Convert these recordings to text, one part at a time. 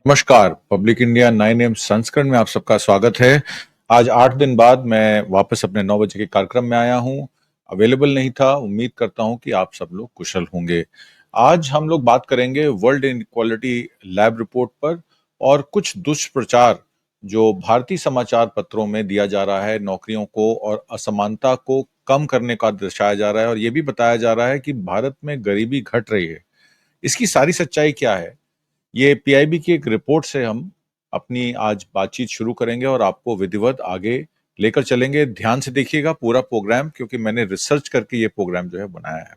नमस्कार। Public India 9 AM संस्करण में आप सबका स्वागत है। आज 8 दिन बाद मैं वापस अपने 9 बजे के कार्यक्रम में आया हूँ। अवेलेबल नहीं था। उम्मीद करता हूँ कि आप सब लोग कुशल होंगे। आज हम लोग बात करेंगे वर्ल्ड इनइक्वालिटी लैब रिपोर्ट पर और कुछ दुष्प्रचार जो भारतीय समाचार पत्रों में दिया जा रहा है नौकरियों को और असमानता को कम करने का दर्शाया जा रहा है और ये भी बताया जा रहा है कि भारत में गरीबी घट रही है। इसकी सारी सच्चाई क्या है? ये पीआईबी की एक रिपोर्ट से हम अपनी आज बातचीत शुरू करेंगे और आपको विधिवत आगे लेकर चलेंगे। ध्यान से देखिएगा पूरा प्रोग्राम, क्योंकि मैंने रिसर्च करके ये प्रोग्राम जो है बनाया है।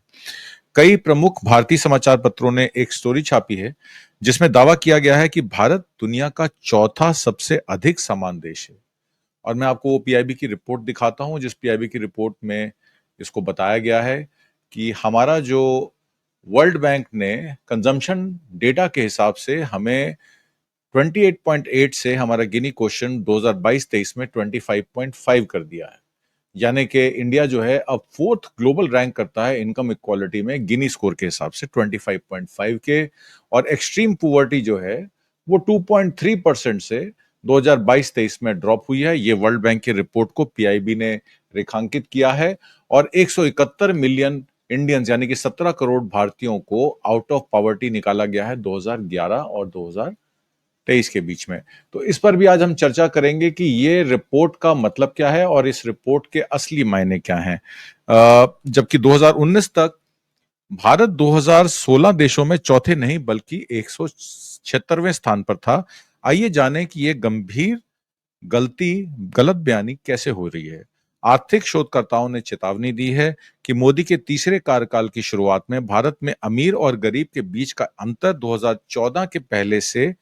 कई प्रमुख भारतीय समाचार पत्रों ने एक स्टोरी छापी है जिसमें दावा किया गया है कि भारत दुनिया का चौथा सबसे अधिक समान देश है। और मैं आपको वो पीआईबी की रिपोर्ट दिखाता हूं जिस पीआईबी की रिपोर्ट में इसको बताया गया है कि हमारा जो वर्ल्ड बैंक ने कंजम्पशन डेटा के हिसाब से हमें 28.8 से हमारा गिनी क्वेश्चन 2022-23 में 25.5 कर दिया है। यानी कि इंडिया जो है अब फोर्थ ग्लोबल रैंक करता है इनकम इक्वालिटी में गिनी स्कोर के हिसाब से 25.5 के। और एक्सट्रीम पुअर्टी जो है वो 2.3% से 2022-23 में ड्रॉप हुई है। ये वर्ल्ड बैंक की रिपोर्ट को पीआईबी ने रेखांकित किया है। और 171 मिलियन इंडियंस यानी कि 17 करोड़ भारतीयों को आउट ऑफ पॉवर्टी निकाला गया है 2011 और 2023 के बीच में। तो इस पर भी आज हम चर्चा करेंगे कि ये रिपोर्ट का मतलब क्या है और इस रिपोर्ट के असली मायने क्या हैं। जबकि 2019 तक भारत 2016 देशों में चौथे नहीं बल्कि 176वें स्थान पर था। आइए जाने कि ये गंभीर गलती गलत बयानी कैसे हो रही है। आर्थिक शोधकर्ताओं ने चेतावनी दी है कि मोदी के तीसरे कार्यकाल की शुरुआत में भारत में अमीर और गरीब के बीच का अंतर 2014 के पहले से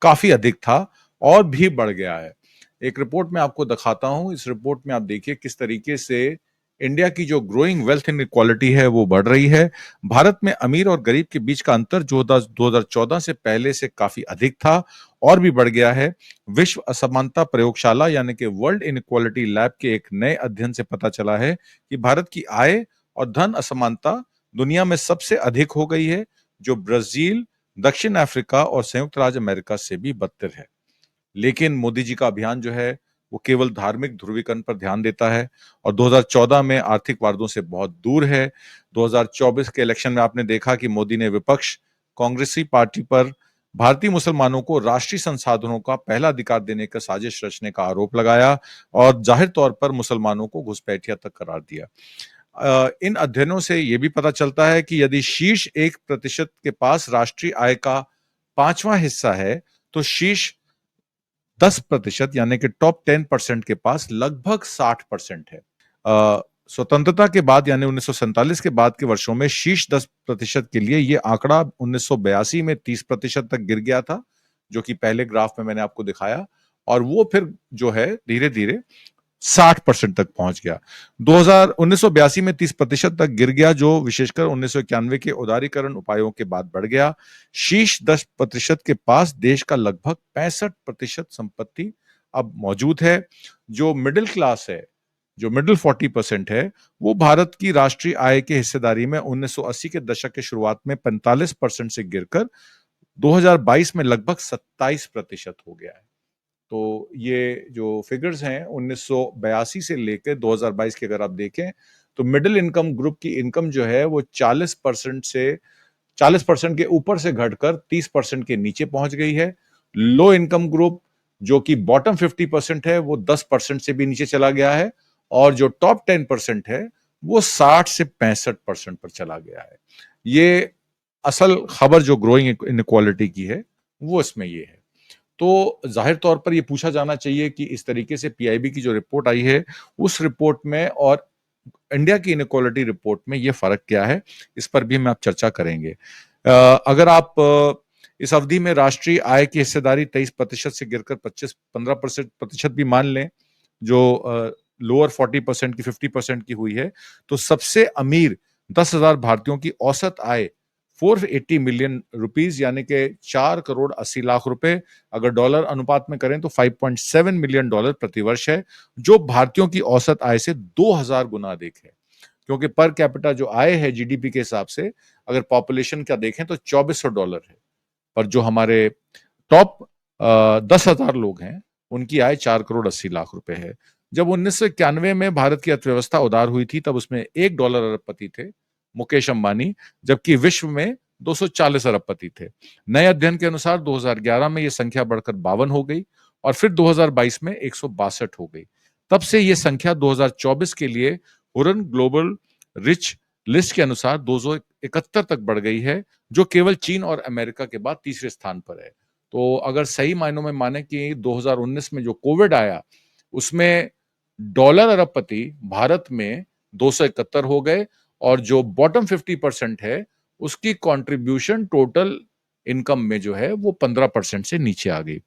काफी अधिक था और भी बढ़ गया है। एक रिपोर्ट में आपको दिखाता हूं। इस रिपोर्ट में आप देखिए किस तरीके से इंडिया की जो ग्रोइंग वेल्थ इनइक्वालिटी है वो बढ़ रही है। भारत में अमीर और गरीब के बीच का अंतर जो 2014 से पहले से काफी अधिक था और भी बढ़ गया है। विश्व असमानता प्रयोगशाला यानी कि वर्ल्ड इनइक्वालिटी लैब के एक नए अध्ययन से पता चला है कि भारत की आय और धन असमानता दुनिया में सबसे अधिक हो गई है, जो ब्राजील, दक्षिण अफ्रीका और संयुक्त राज्य अमेरिका से भी बदतर है। लेकिन मोदी जी का अभियान जो है वो केवल धार्मिक ध्रुवीकरण पर ध्यान देता है और 2014 में आर्थिक वादों से बहुत दूर है। 2024 के इलेक्शन में आपने देखा कि मोदी ने विपक्ष कांग्रेसी पार्टी पर भारतीय मुसलमानों को राष्ट्रीय संसाधनों का पहला अधिकार देने का साजिश रचने का आरोप लगाया और जाहिर तौर पर मुसलमानों को घुसपैठिया तक करार दिया। इन अध्ययनों से यह भी पता चलता है कि यदि शीर्ष 1% के पास राष्ट्रीय आय का पांचवा हिस्सा है तो शीर्ष 10% यानी कि टॉप 10% के पास लगभग 60% है। स्वतंत्रता के बाद यानी 1947 के बाद के वर्षों में शीर्ष 10% के लिए यह आंकड़ा 1982 में 30% तक गिर गया था, जो कि पहले ग्राफ में मैंने आपको दिखाया। और वो फिर जो है धीरे धीरे 60% तक पहुंच गया। 1982 में 30% तक गिर गया, जो विशेषकर 1991 के उदारीकरण उपायों के बाद बढ़ गया। शीर्ष 10% के पास देश का लगभग 65% संपत्ति अब मौजूद है। जो मिडिल क्लास है, जो मिडिल 40% है, वो भारत की राष्ट्रीय आय के हिस्सेदारी में 1980 के दशक के शुरुआत में 45% से गिरकर 2022 में लगभग 27% हो गया है। तो ये जो फिगर्स हैं 1982 से लेकर 2022 के अगर आप देखें तो मिडिल इनकम ग्रुप की इनकम जो है वो 40% के ऊपर से घटकर 30% के नीचे पहुंच गई है। लो इनकम ग्रुप जो कि बॉटम 50% है वो 10% से भी नीचे चला गया है और जो टॉप 10% है वो 60 से 65% पर चला गया है। ये असल खबर जो ग्रोइंग इनइक्वालिटी की है वो इसमें ये है। तो जाहिर तौर पर यह पूछा जाना चाहिए कि इस तरीके से पीआईबी की जो रिपोर्ट आई है उस रिपोर्ट में और इंडिया की इनइक्वालिटी रिपोर्ट में यह फर्क क्या है, इस पर भी हम आप चर्चा करेंगे। अगर आप इस अवधि में राष्ट्रीय आय की हिस्सेदारी 23% से गिरकर 25-15% भी मान लें, जो लोअर 40% की 50% की हुई है, तो सबसे अमीर 10,000 भारतीयों की औसत आय 480 मिलियन रुपीस यानी कि 4 करोड़ 80 लाख रुपए, अगर डॉलर अनुपात में करें तो 5.7 मिलियन डॉलर प्रतिवर्ष है, जो भारतीयों की औसत आय से 2000 गुना अधिक है। क्योंकि पर कैपिटा जो आय है जीडीपी के हिसाब से, अगर पॉपुलेशन का देखें तो $2400 है। पर जो हमारे टॉप 10,000 लोग हैं, उनकी आय 4 करोड़ 80 लाख रुपए है। जब 1991 में भारत की अर्थव्यवस्था उदार हुई थी, तब उसमें $1 अरबपति थे, मुकेश अंबानी, जबकि विश्व में 240 अरबपति थे। नए अध्ययन के अनुसार 2011 में यह संख्या बढ़कर 52 हो गई और फिर 2022 में 162 हो गई। तब से यह संख्या 2024 के लिए हुरन ग्लोबल रिच लिस्ट के अनुसार 271 तक बढ़ गई है, जो केवल चीन और अमेरिका के बाद तीसरे स्थान पर है। तो अगर सही मायनों में माने कि 2019 में जो कोविड आया, उसमें डॉलर अरबपति भारत में 271 हो गए और जो बॉटम 50% है, उसकी कंट्रीब्यूशन टोटल इनकम में जो है वो 15% से नीचे आ गई।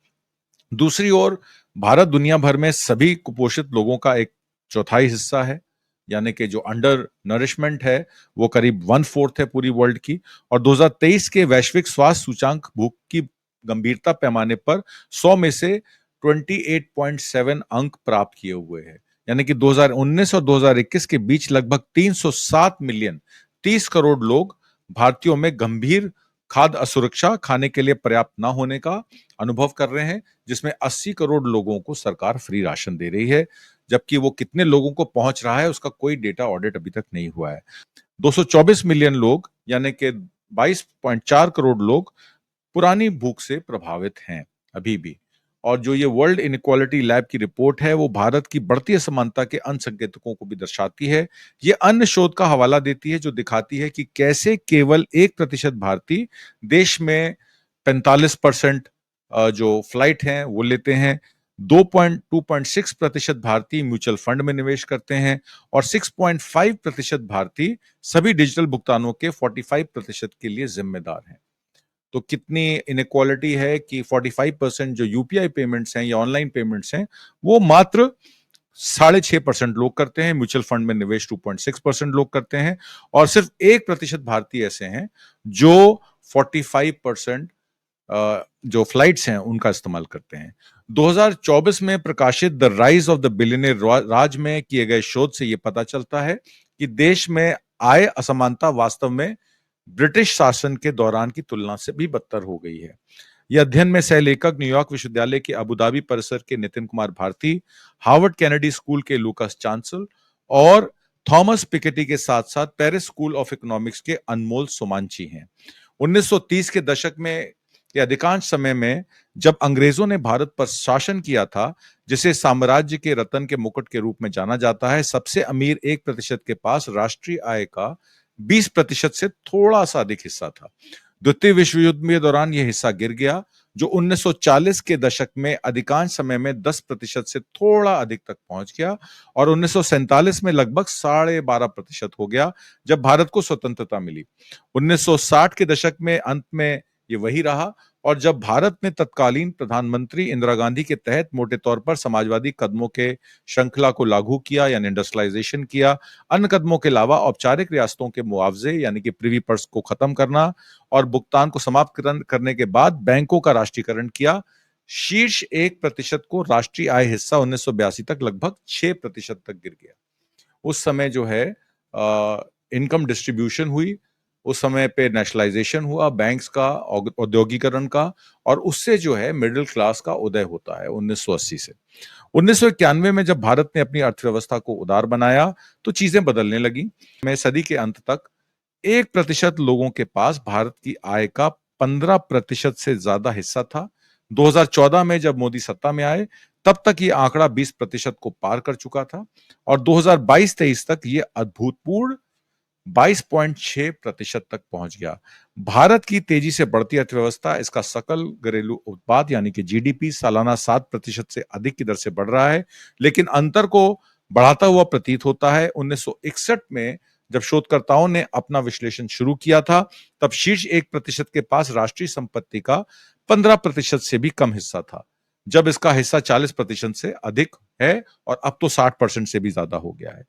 दूसरी ओर भारत दुनिया भर में सभी कुपोषित लोगों का एक चौथाई हिस्सा है, यानी कि जो अंडर नरिशमेंट है वो करीब 1/4 है पूरी वर्ल्ड की। और 2023 के वैश्विक स्वास्थ्य सूचांक भूख की गंभीरता पैमाने पर 100 में से 28.7 अंक प्राप्त किए हुए हैं, यानी कि 2019 और 2021 के बीच लगभग 307 मिलियन 30 करोड़ लोग भारतीयों में गंभीर खाद्य असुरक्षा, खाने के लिए पर्याप्त न होने का अनुभव कर रहे हैं, जिसमें 80 करोड़ लोगों को सरकार फ्री राशन दे रही है, जबकि वो कितने लोगों को पहुंच रहा है उसका कोई डेटा ऑडिट अभी तक नहीं हुआ है। 224 मिलियन लोग, यानी कि 22.4 करोड़ लोग पुरानी भूख से प्रभावित हैं अभी भी। और जो ये वर्ल्ड इनइक्वालिटी लैब की रिपोर्ट है, वो भारत की बढ़ती असमानता के अन्य संकेतकों को भी दर्शाती है। ये अन्य शोध का हवाला देती है, जो दिखाती है कि कैसे केवल 1% भारतीय देश में 45% जो फ्लाइट हैं वो लेते हैं, 2.6% भारतीय म्यूचुअल फंड में निवेश करते हैं और 6.5% भारतीय सभी डिजिटल भुगतानों के 45% के लिए जिम्मेदार हैं। तो कितनी इनइक्वालिटी है कि 45% जो यूपीआई पेमेंट्स हैं या ऑनलाइन पेमेंट्स हैं, वो मात्र 6.5% लोग करते हैं, म्यूचुअल फंड में निवेश 2.6% लोग करते हैं और सिर्फ 1% भारतीय ऐसे हैं जो 45% जो फ्लाइट्स हैं उनका इस्तेमाल करते हैं। 2024 में प्रकाशित the rise of the billionaire Raj में किए गए शोध से यह पता चलता है कि देश में आय असमानता वास्तव में ब्रिटिश शासन के दौरान की तुलना से भी बदतर हो गई है। यह अध्ययन में सहलेखक न्यूयॉर्क विश्वविद्यालय के अबुधाबी परिसर के Nitin Kumar Bharati, Harvard Kennedy School के लूकास चांसल और थॉमस पिकेटी के साथ साथ पेरिस स्कूल ऑफ इकोनॉमिक्स के अनमोल सोमांची हैं। 1930 के दशक में के अधिकांश समय में जब अंग्रेजों ने भारत पर शासन किया था, जिसे साम्राज्य के रतन के मुकुट के रूप में जाना जाता है, सबसे अमीर 1% के पास राष्ट्रीय आय का 20% से थोड़ा सा अधिक हिस्सा था। द्वितीय विश्व युद्ध के दौरान यह हिस्सा गिर गया, जो 1940 के दशक में अधिकांश समय में 10% से थोड़ा अधिक तक पहुंच गया और 1947 में लगभग 12.5% हो गया जब भारत को स्वतंत्रता मिली। 1960 के दशक में अंत में ये वही रहा और जब भारत में तत्कालीन प्रधानमंत्री इंदिरा गांधी के तहत मोटे तौर पर समाजवादी कदमों के श्रृंखला को लागू किया यानी इंडस्ट्रियलाइजेशन किया, अन्य कदमों के अलावा औपचारिक रियासतों के मुआवजे यानी कि प्रिवी पर्स को खत्म करना और भुगतान को समाप्त करने के बाद बैंकों का राष्ट्रीयकरण किया, शीर्ष 1% को राष्ट्रीय आय हिस्सा 1982 तक लगभग 6% तक गिर गया। उस समय जो है इनकम डिस्ट्रीब्यूशन हुई, उस समय पे नेशनलाइजेशन हुआ बैंक्स का, औद्योगिकरण का, और उससे जो है मिडिल क्लास का उदय होता है 1980 से। 1991 में जब भारत ने अपनी अर्थव्यवस्था को उदार बनाया तो चीजें बदलने लगी। में सदी के अंत तक 1% लोगों के पास भारत की आय का 15% से ज्यादा हिस्सा था। 2014 में जब मोदी सत्ता में आए तब तक ये आंकड़ा 20% को पार कर चुका था और 2022-23 तक ये अभूतपूर्व 22.6% तक पहुंच गया। भारत की तेजी से बढ़ती अर्थव्यवस्था, इसका सकल घरेलू उत्पाद यानी कि जीडीपी सालाना 7% से अधिक की दर से बढ़ रहा है, लेकिन अंतर को बढ़ाता हुआ प्रतीत होता है। 1961 में जब शोधकर्ताओं ने अपना विश्लेषण शुरू किया था, तब शीर्ष 1% के पास राष्ट्रीय संपत्ति का 15% से भी कम हिस्सा था, जब इसका हिस्सा 40% से अधिक है और अब तो 60% से भी ज्यादा हो गया है।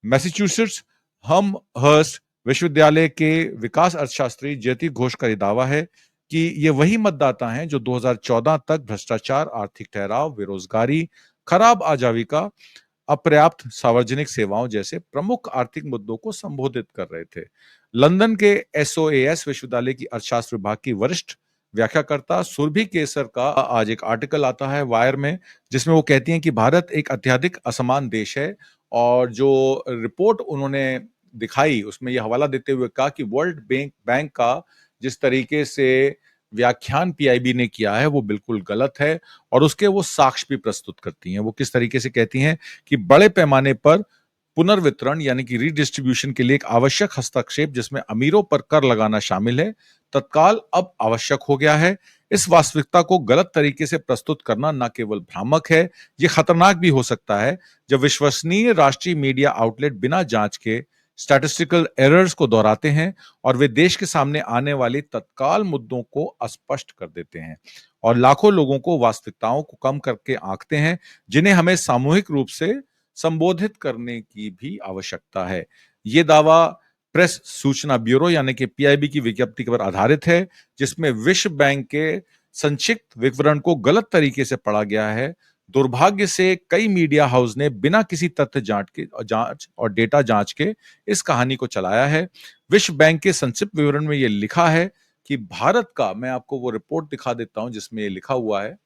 मैसेच्यूसेट्स हम हर्स्ट विश्वविद्यालय के विकास अर्थशास्त्री ज्योति घोष का दावा है कि ये वही मतदाता हैं जो 2014 तक भ्रष्टाचार, आर्थिक ठहराव, बेरोजगारी, खराब आजीविका, अपर्याप्त सार्वजनिक सेवाओं जैसे प्रमुख आर्थिक मुद्दों को संबोधित कर रहे थे। लंदन के एसओएएस विश्वविद्यालय की अर्थशास्त्र विभाग की वरिष्ठ व्याख्याकर्ता सुरभि केसर का आज एक आर्टिकल आता है वायर में, जिसमें वो कहती हैं कि भारत एक अत्यधिक असमान देश है। और जो रिपोर्ट उन्होंने दिखाई उसमें ये हवाला देते हुए कहा कि वर्ल्ड बैंक का जिस तरीके से व्याख्यान पीआईबी ने किया है वो बिल्कुल गलत है, और उसके वो साक्ष्य भी प्रस्तुत करती हैं। वो किस तरीके से कहती हैं कि बड़े पैमाने पर पुनर्वितरण यानी कि रीडिस्ट्रीब्यूशन के लिए एक आवश्यक हस्तक्षेप जिसमें अमीरों पर कर लगाना शामिल है, तत्काल अब आवश्यक हो गया है। इस वास्तविकता को गलत तरीके से प्रस्तुत करना न केवल भ्रामक है, ये खतरनाक भी हो सकता है जब विश्वसनीय राष्ट्रीय मीडिया आउटलेट बिना जांच के स्टैटिस्टिकल एरर्स को दोहराते हैं और वे देश के सामने आने वाले तत्काल मुद्दों को अस्पष्ट कर देते हैं और लाखों लोगों को वास्तविकताओं को कम करके आंकते हैं, जिन्हें हमें सामूहिक रूप से संबोधित करने की भी आवश्यकता है। ये दावा प्रेस सूचना ब्यूरो यानी कि पीआईबी की विज्ञप्ति पर आधारित है, जिसमें विश्व बैंक के संक्षिप्त विवरण को गलत तरीके से पढ़ा गया है। दुर्भाग्य से कई मीडिया हाउस ने बिना किसी तथ्य जांच और डेटा जांच के इस कहानी को चलाया है। विश्व बैंक के संक्षिप्त विवरण में यह लिखा है कि भारत का, मैं आपको वो रिपोर्ट दिखा देता हूं जिसमें ये लिखा हुआ है,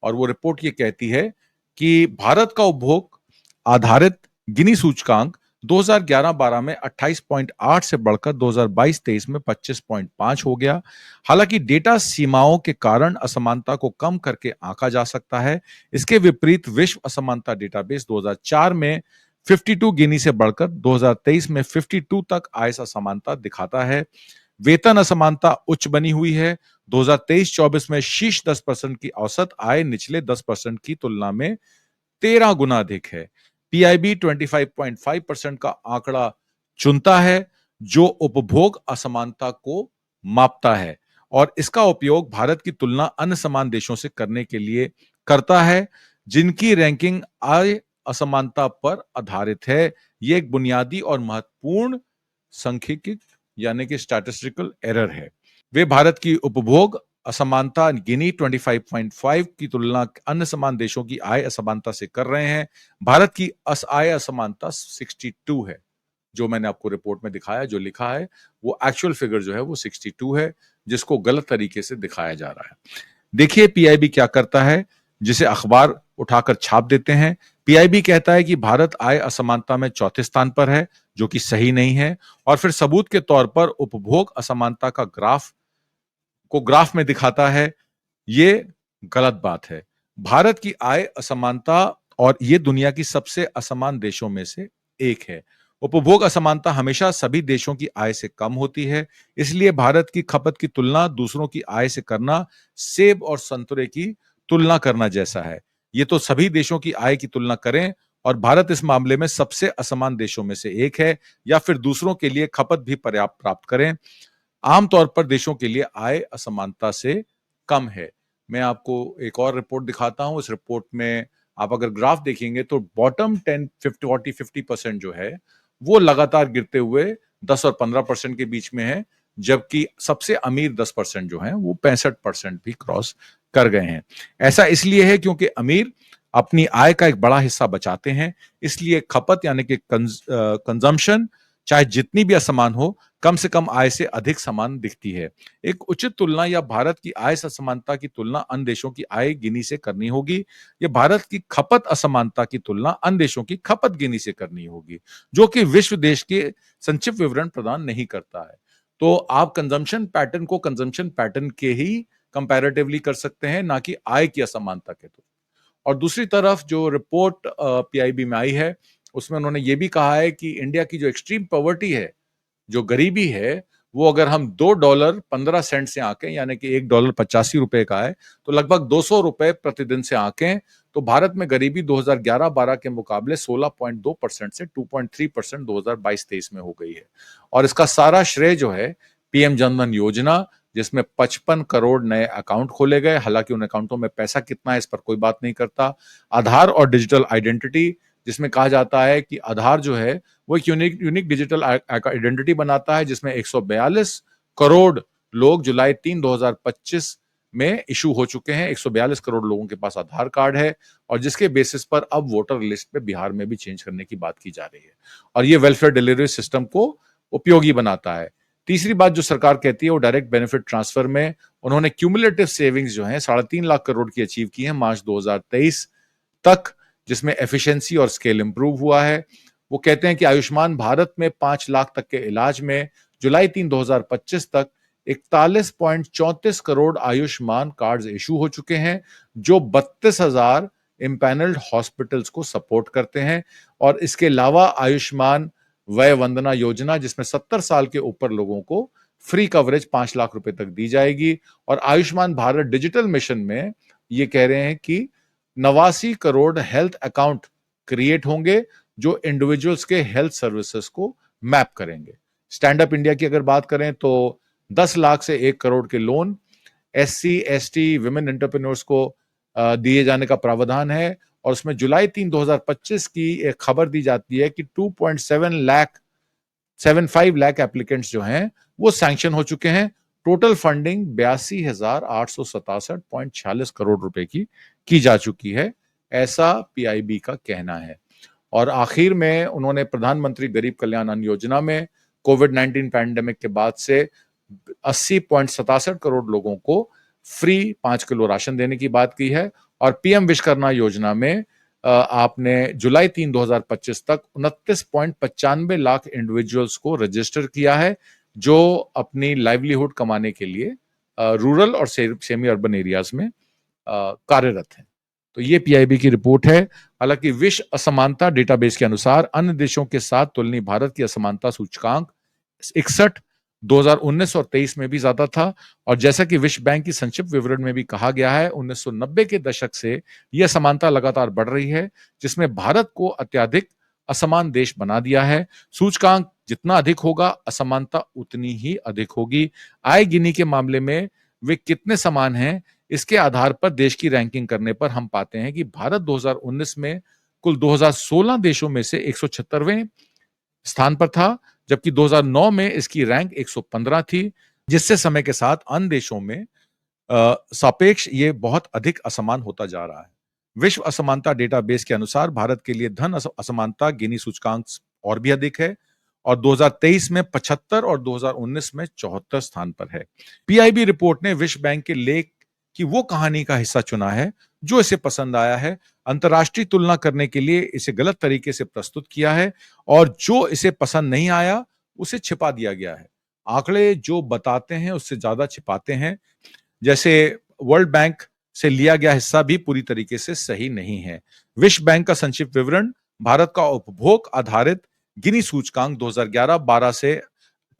और वो रिपोर्ट ये कहती है कि भारत का उपभोग आधारित गिनी सूचकांक 2011-12 में 28.8 से बढ़कर 2022-23 में 25.5 हो गया। हालांकि डेटा सीमाओं के कारण असमानता को कम करके आंका जा सकता है। इसके विपरीत विश्व असमानता डेटाबेस 2004 में 52 गिनी से बढ़कर 2023 में 52 तक आय असमानता दिखाता है। वेतन असमानता उच्च बनी हुई है। 2023-24 में शीर्ष 10% की औसत आय निचले 10% की तुलना में 13 गुना अधिक है। पीआईबी 25.5% का आंकड़ा चुनता है जो उपभोग असमानता को मापता है, और इसका उपयोग भारत की तुलना अन्य समान देशों से करने के लिए करता है जिनकी रैंकिंग आय असमानता पर आधारित है। यह एक बुनियादी और महत्वपूर्ण सांख्यिकी यानी कि स्टैटिस्टिकल एरर है। वे भारत की उपभोग असमानता गिनी 25.5 की तुलना अन्य समान देशों की आय असमानता से कर रहे हैं। भारत की आय असमानता 62 है। जो मैंने आपको रिपोर्ट में दिखाया, जो लिखा है वो एक्चुअल फिगर जो है वो 62 है, जिसको गलत तरीके से दिखाया जा रहा है। देखिए पीआईबी क्या करता है, जिसे अखबार उठाकर छाप देते हैं। पीआईबी कहता है कि भारत आय असमानता में चौथे स्थान पर है, जो कि सही नहीं है, और फिर सबूत के तौर पर उपभोग असमानता का ग्राफ में दिखाता है। ये गलत बात है। भारत की आय असमानता और ये दुनिया की सबसे असमान देशों में से एक है। उपभोग असमानता हमेशा सभी देशों की आय से कम होती है। इसलिए भारत की खपत की तुलना दूसरों की आय से करना सेब और संतरे की तुलना करना जैसा है। ये तो सभी देशों की आय की तुलना करें और भारत इस मामले में सबसे असमान देशों में से एक है, या फिर दूसरों के लिए खपत भी पर्याप्त प्राप्त करें। आमतौर पर देशों के लिए आय असमानता से कम है। मैं आपको एक और रिपोर्ट दिखाता हूं। इस रिपोर्ट में आप अगर ग्राफ देखेंगे तो बॉटम 10, 50% जो है वो लगातार गिरते हुए 10 और 15% के बीच में है, जबकि सबसे अमीर 10% जो है वो 65% भी क्रॉस कर गए हैं। ऐसा इसलिए है क्योंकि अमीर अपनी आय का एक बड़ा हिस्सा बचाते हैं, इसलिए खपत यानी कि कंजम्पशन चाहे जितनी भी असमान हो, कम से कम आय से अधिक समान दिखती है। एक उचित तुलना या भारत की आय असमानता की तुलना अन्य देशों की आय गिनी से करनी होगी, या भारत की खपत असमानता की तुलना अन्य देशों की खपत गिनी से करनी होगी, जो कि विश्व देश के संक्षिप्त विवरण प्रदान नहीं करता है। तो आप कंजम्पशन पैटर्न को कंजम्पशन पैटर्न के ही कंपैरेटिवली कर सकते हैं, ना कि आय की असमानता के। तो और दूसरी तरफ जो रिपोर्ट पीआईबी में आई है, उसमें उन्होंने ये भी कहा है कि इंडिया की जो एक्सट्रीम पॉवर्टी है, जो गरीबी है, वो अगर हम $2.15 से आंकें यानी कि $1.85 का है, तो लगभग ₹200 प्रतिदिन से आंकें, तो भारत में गरीबी 2011-12 के मुकाबले 16.2% से 2.3% 2022-23 में हो गई है। और इसका सारा श्रेय जो है पीएम जनधन योजना, जिसमें 55 करोड़ नए अकाउंट खोले गए, हालांकि उन अकाउंटों में पैसा कितना है इस पर कोई बात नहीं करता। आधार और डिजिटल आइडेंटिटी, जिसमें कहा जाता है कि आधार जो है वो एक यूनिक डिजिटल आइडेंटिटी बनाता है, जिसमें 142 करोड़ लोग जुलाई 3, 2025 में इशू हो चुके हैं। 142 करोड़ लोगों के पास आधार कार्ड है, और जिसके बेसिस पर अब वोटर लिस्ट पे बिहार में भी चेंज करने की बात की जा रही है, और ये वेलफेयर डिलीवरी सिस्टम को उपयोगी बनाता है। तीसरी बात जो सरकार कहती है वो डायरेक्ट बेनिफिट ट्रांसफर में उन्होंने क्यूमुलेटिव सेविंग्स जो है 3.5 लाख करोड़ की अचीव की है मार्च 2023 तक, जिसमें एफिशिएंसी और स्केल इंप्रूव हुआ है। वो कहते हैं कि आयुष्मान भारत में 5 लाख तक के इलाज में जुलाई 2025 तक 41.34 करोड़ आयुष्मान कार्ड्स इशू हो चुके हैं, जो 32,000 इम्पैनल्ड हॉस्पिटल्स को सपोर्ट करते हैं। और इसके अलावा आयुष्मान वय वंदना योजना, जिसमें 70 साल के ऊपर लोगों को फ्री कवरेज 5 लाख रुपए तक दी जाएगी। और आयुष्मान भारत डिजिटल मिशन में ये कह रहे हैं कि 89 करोड़ हेल्थ अकाउंट क्रिएट होंगे, जो इंडिविजुअल्स के हेल्थ सर्विसेज को मैप करेंगे। स्टैंड अप इंडिया की अगर बात करें तो 10 लाख से 1 करोड़ के loan SC ST women entrepreneurs को दिए जाने का प्रावधान है। और उसमें जुलाई 2025 की एक खबर दी जाती है कि 2.75 लाख एप्लीकेंट्स जो हैं वो सैंक्शन हो चुके हैं। टोटल फंडिंग 82,867.46 करोड़ रुपए की जा चुकी है, ऐसा PIB का कहना है। और आखिर में उन्होंने प्रधानमंत्री गरीब कल्याण अन्न योजना में कोविड-19 पैंडेमिक के बाद से 80.67 करोड़ लोगों को फ्री 5 किलो राशन देने की बात की है। और PM विश्वकर्मा योजना में आपने जुलाई 2025 तक 29.95 लाख इंडिविजुअल्स को रजिस्टर किया है, जो अपनी लाइवलीहुड कमाने के लिए रूरल और सेमी अर्बन एरियाज में कार्यरत हैं। तो ये PIB की रिपोर्ट है। हालांकि विश्व असमानता डेटाबेस के अनुसार अन्य देशों के साथ तुलनीय भारत की असमानता सूचकांक 61 2019 और 23 में भी ज्यादा था। और जैसा कि विश्व बैंक की संक्षिप्त विवरण में भी कहा गया है, 1990 के दशक से यह असमानता लगातार बढ़ रही है, जिसमें भारत को अत्यधिक असमान देश बना दिया है। सूचकांक जितना अधिक होगा, असमानता उतनी ही अधिक होगी। आय गिनी के मामले में वे कितने समान हैं, इसके आधार पर देश की रैंकिंग करने पर हम पाते हैं कि भारत 2019 में कुल 2016 देशों में से 176वें स्थान पर था, जबकि 2009 में इसकी रैंक 115 थी, जिससे समय के साथ अन्य देशों में सापेक्ष ये बहुत अधिक असमान होता जा रहा है। विश्व असमानता डेटाबेस के अनुसार भारत के लिए धन असमानता गिनी सूचकांक और भी अधिक है, और 2023 में 75 और 2019 में 74 स्थान पर है। PIB रिपोर्ट ने विश्व बैंक के लेख की वो कहानी का हिस्सा चुना है जो इसे पसंद आया है, अंतर्राष्ट्रीय तुलना करने के लिए इसे गलत तरीके से प्रस्तुत किया है, और जो इसे पसंद नहीं आया उसे छिपा दिया गया है। आंकड़े जो बताते हैं उससे ज्यादा छिपाते हैं। जैसे वर्ल्ड बैंक से लिया गया हिस्सा भी पूरी तरीके से सही नहीं है। विश्व बैंक का संक्षिप्त विवरण भारत का उपभोग आधारित गिनी सूचकांक 2011-12 से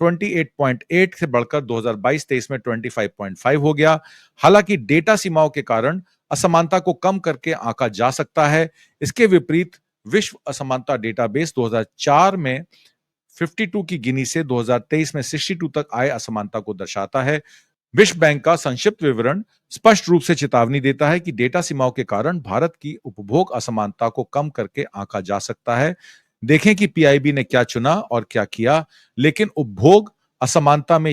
28.8 से बढ़कर 2022-23 में 25.5 हो गया। हालांकि डेटा सीमाओं के कारण असमानता को कम करके आंका जा सकता है। इसके विपरीत विश्व असमानता डेटाबेस 2004 में 52 की गिनी से 2023 में 62 तक आए असमानता को दर्शाता है। विश्व बैंक का संक्षिप्त विवरण स्पष्ट रूप से चेतावनी देता है कि डेटा सीमाओं के कारण भारत की उपभोग असमानता को कम करके आंका जा सकता है। देखें कि PIB ने क्या चुना और क्या किया। लेकिन उपभोग असमानता में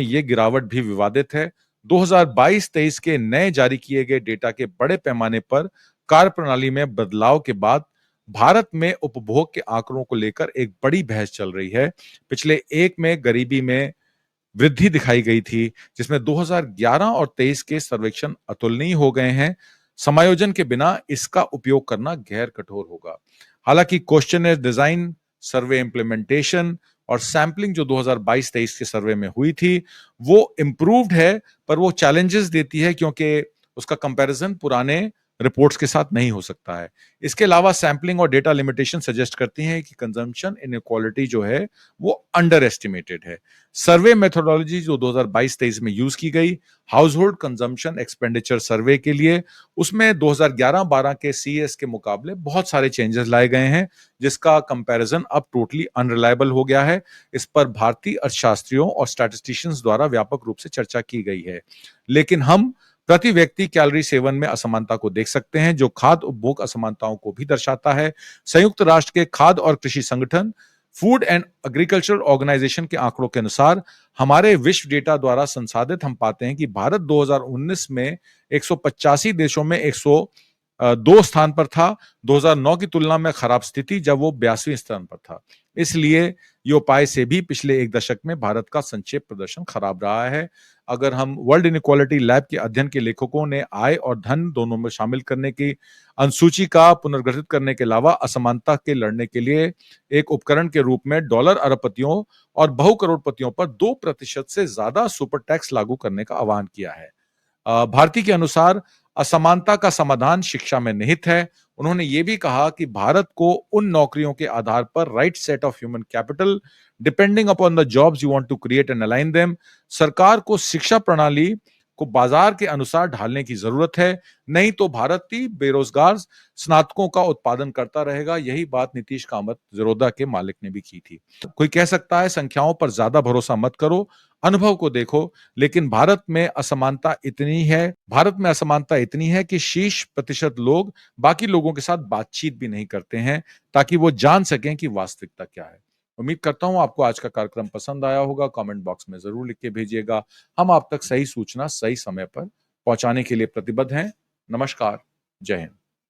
ये गिरावट भी विवादित है। 2022-23 के नए जारी किए गए डेटा के बड़े पैमाने पर कार्यप्रणाली में बदलाव के बाद भारत में उपभोग के आंकड़ों को लेकर एक बड़ी बहस चल रही है। पिछले एक में गरीबी में वृद्धि दिखाई गई थी, जिसमें 2011 और 23 के सर्वेक्षण अतुलनीय हो गए हैं। समायोजन के बिना इसका उपयोग करना गैर कठोर होगा। हालांकि क्वेश्चनर डिजाइन, सर्वे इंप्लीमेंटेशन और सैंपलिंग जो 2022-23 के सर्वे में हुई थी वो इम्प्रूव्ड है, पर वो चैलेंजेस देती है क्योंकि उसका कंपैरिजन पुराने रिपोर्ट्स के साथ नहीं हो सकता है। इसके अलावा सैंपलिंग और डेटा लिमिटेशन सजेस्ट करती हैं कि कंजम्पशन इनइक्वालिटी जो है वो अंडर एस्टिमेटेड है। सर्वे मेथोडोलॉजी जो 2022-23 में यूज की गई हाउस होल्ड कंजम्पशन एक्सपेंडिचर सर्वे के लिए, उसमें 2011-12 के CS के मुकाबले बहुत सारे चेंजेस लाए गए हैं, जिसका कंपैरिजन अब टोटली अनरिलायबल हो गया है। इस पर भारतीय अर्थशास्त्रियों और स्टैटिस्टिशियंस द्वारा व्यापक रूप से चर्चा की गई है। लेकिन हम प्रति व्यक्ति कैलोरी सेवन में असमानता को देख सकते हैं, जो खाद्य उपभोग असमानताओं को भी दर्शाता है। संयुक्त राष्ट्र के खाद्य और कृषि संगठन फूड एंड एग्रीकल्चर ऑर्गेनाइजेशन के आंकड़ों के अनुसार हमारे विश्व डेटा द्वारा संसाधित हम पाते हैं कि भारत 2019 में 185 देशों में 2 स्थान पर था। 2009 की तुलना में खराब स्थिति जब वो 82वें स्थान पर था। इसलिए ये उपाय से भी पिछले 1 दशक में भारत का संक्षेप प्रदर्शन खराब रहा है। अगर हम वर्ल्ड इनइक्वालिटी लैब के अध्ययन के लेखकों ने आय और धन दोनों में शामिल करने की अनुसूची का पुनर्गठित करने के अलावा असमानता के लड़ने के लिए एक उपकरण के रूप में डॉलर अरबपतियों और बहु करोड़पतियों पर 2% से ज्यादा सुपर टैक्स लागू करने का आह्वान किया है। भारती के अनुसार असमानता का समाधान शिक्षा में निहित है। उन्होंने ये भी कहा कि भारत को उन नौकरियों के आधार पर right set of human capital depending upon the jobs you want to create and align them, सरकार को शिक्षा प्रणाली को बाजार के अनुसार ढालने की जरूरत है। नहीं तो भारत ही बेरोजगार स्नातकों का उत्पादन करता रहेगा। यही बात नीतीश कामत ज़िरोदा के मालिक ने भी की थी। कोई कह सकता है संख्याओं पर ज्यादा भरोसा मत करो, अनुभव को देखो। लेकिन भारत में असमानता इतनी है कि शीर्ष प्रतिशत लोग बाकी लोगों के साथ बातचीत भी नहीं करते हैं ताकि वो जान सकें कि वास्तविकता क्या है। उम्मीद करता हूं आपको आज का कार्यक्रम पसंद आया होगा। कमेंट बॉक्स में जरूर लिख के भेजिएगा। हम आप तक सही सूचना सही समय पर पहुंचाने के लिए प्रतिबद्ध हैं। नमस्कार। जय हिंद।